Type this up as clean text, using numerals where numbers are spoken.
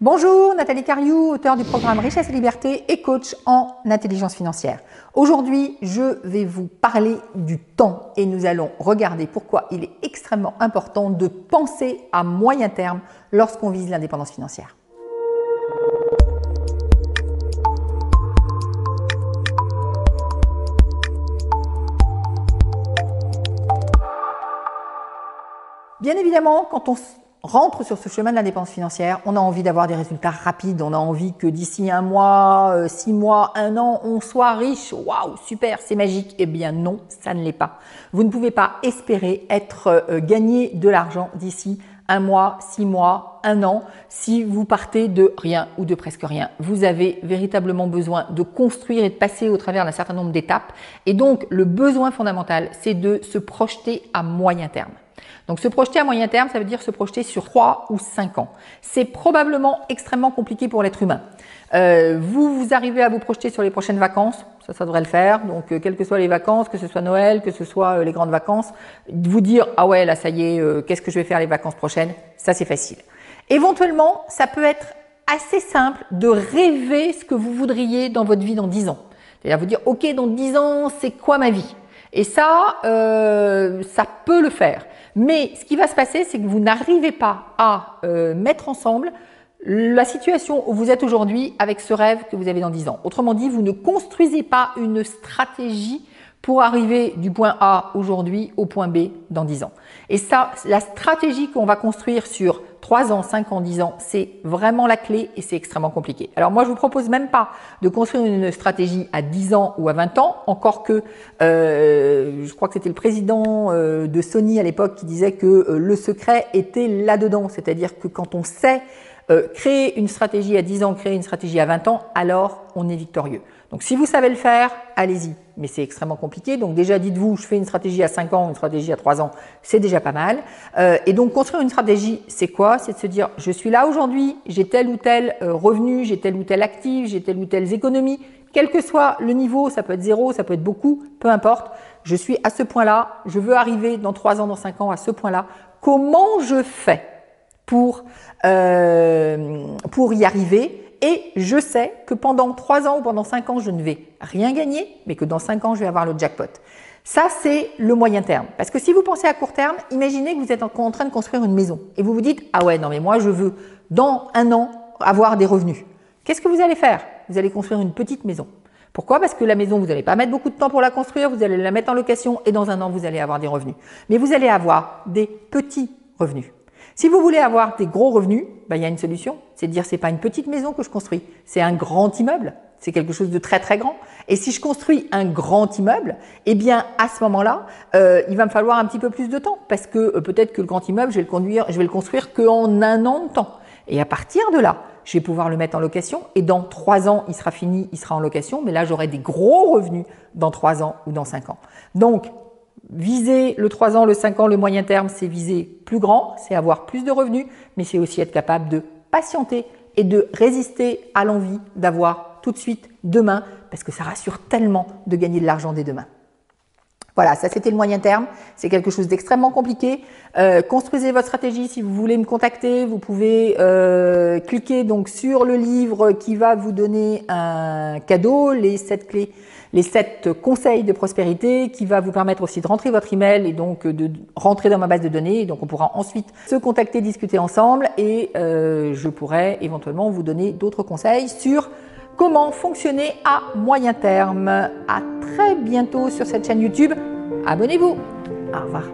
Bonjour, Nathalie Cariou, auteure du programme Richesse et Liberté et coach en intelligence financière. Aujourd'hui, je vais vous parler du temps et nous allons regarder pourquoi il est extrêmement important de penser à moyen terme lorsqu'on vise l'indépendance financière. Bien évidemment, quand on rentre sur ce chemin de l'indépendance financière, on a envie d'avoir des résultats rapides, on a envie que d'ici 1 mois, 6 mois, 1 an, on soit riche. Waouh, super, c'est magique. Eh bien non, ça ne l'est pas. Vous ne pouvez pas espérer gagner de l'argent d'ici 1 mois, 6 mois, 1 an, si vous partez de rien ou de presque rien. Vous avez véritablement besoin de construire et de passer au travers d'un certain nombre d'étapes. Et donc, le besoin fondamental, c'est de se projeter à moyen terme. Donc, se projeter à moyen terme, ça veut dire se projeter sur 3 ou 5 ans. C'est probablement extrêmement compliqué pour l'être humain. Vous arrivez à vous projeter sur les prochaines vacances, ça devrait le faire. Donc, quelles que soient les vacances, que ce soit Noël, que ce soit les grandes vacances, vous dire « Ah ouais, là, ça y est, qu'est-ce que je vais faire les vacances prochaines ?» Ça, c'est facile. Éventuellement, ça peut être assez simple de rêver ce que vous voudriez dans votre vie dans 10 ans. C'est-à-dire vous dire « Ok, dans 10 ans, c'est quoi ma vie ?» Et ça, ça peut le faire. Mais ce qui va se passer, c'est que vous n'arrivez pas à mettre ensemble la situation où vous êtes aujourd'hui avec ce rêve que vous avez dans 10 ans. Autrement dit, vous ne construisez pas une stratégie pour arriver du point A aujourd'hui au point B dans 10 ans. Et ça, la stratégie qu'on va construire sur 3 ans, 5 ans, 10 ans, c'est vraiment la clé et c'est extrêmement compliqué. Alors moi, je vous propose même pas de construire une stratégie à 10 ans ou à 20 ans, encore que je crois que c'était le président de Sony à l'époque qui disait que le secret était là-dedans. C'est-à-dire que quand on sait créer une stratégie à 10 ans, créer une stratégie à 20 ans, alors on est victorieux. Donc si vous savez le faire, allez-y. Mais c'est extrêmement compliqué. Donc déjà, dites-vous, je fais une stratégie à 5 ans, une stratégie à 3 ans, c'est déjà pas mal. Et donc construire une stratégie, c'est quoi? C'est de se dire, je suis là aujourd'hui, j'ai tel ou tel revenu, j'ai tel ou tel actif, j'ai telle ou telle économie. Quel que soit le niveau, ça peut être 0, ça peut être beaucoup, peu importe. Je suis à ce point-là, je veux arriver dans 3 ans, dans 5 ans à ce point-là. Comment je fais pour y arriver? Et je sais que pendant 3 ans ou pendant 5 ans, je ne vais rien gagner, mais que dans 5 ans, je vais avoir le jackpot. Ça, c'est le moyen terme. Parce que si vous pensez à court terme, imaginez que vous êtes en train de construire une maison et vous vous dites « Ah ouais, non mais moi, je veux dans 1 an avoir des revenus. » Qu'est-ce que vous allez faire? Vous allez construire une petite maison. Pourquoi? Parce que la maison, vous n'allez pas mettre beaucoup de temps pour la construire, vous allez la mettre en location et dans 1 an, vous allez avoir des revenus. Mais vous allez avoir des petits revenus. Si vous voulez avoir des gros revenus, il y a une solution, c'est de dire c'est pas une petite maison que je construis, c'est un grand immeuble, c'est quelque chose de très très grand. Et si je construis un grand immeuble, eh bien à ce moment-là, il va me falloir un petit peu plus de temps parce que peut-être que le grand immeuble, je vais le construire qu'en 1 an de temps. Et à partir de là, je vais pouvoir le mettre en location et dans 3 ans, il sera fini, il sera en location, mais là j'aurai des gros revenus dans 3 ans ou dans 5 ans. Donc, viser le 3 ans, le 5 ans, le moyen terme, c'est viser plus grand, c'est avoir plus de revenus, mais c'est aussi être capable de patienter et de résister à l'envie d'avoir tout de suite demain, parce que ça rassure tellement de gagner de l'argent dès demain. Voilà, ça c'était le moyen terme, c'est quelque chose d'extrêmement compliqué. Construisez votre stratégie. Si vous voulez me contacter, vous pouvez cliquer donc sur le livre qui va vous donner un cadeau, les 7 clés, les 7 conseils de prospérité, qui va vous permettre aussi de rentrer votre email et donc de rentrer dans ma base de données. Et donc on pourra ensuite se contacter, discuter ensemble et je pourrai éventuellement vous donner d'autres conseils sur comment fonctionner à moyen terme. À très bientôt sur cette chaîne YouTube. Abonnez-vous. Au revoir.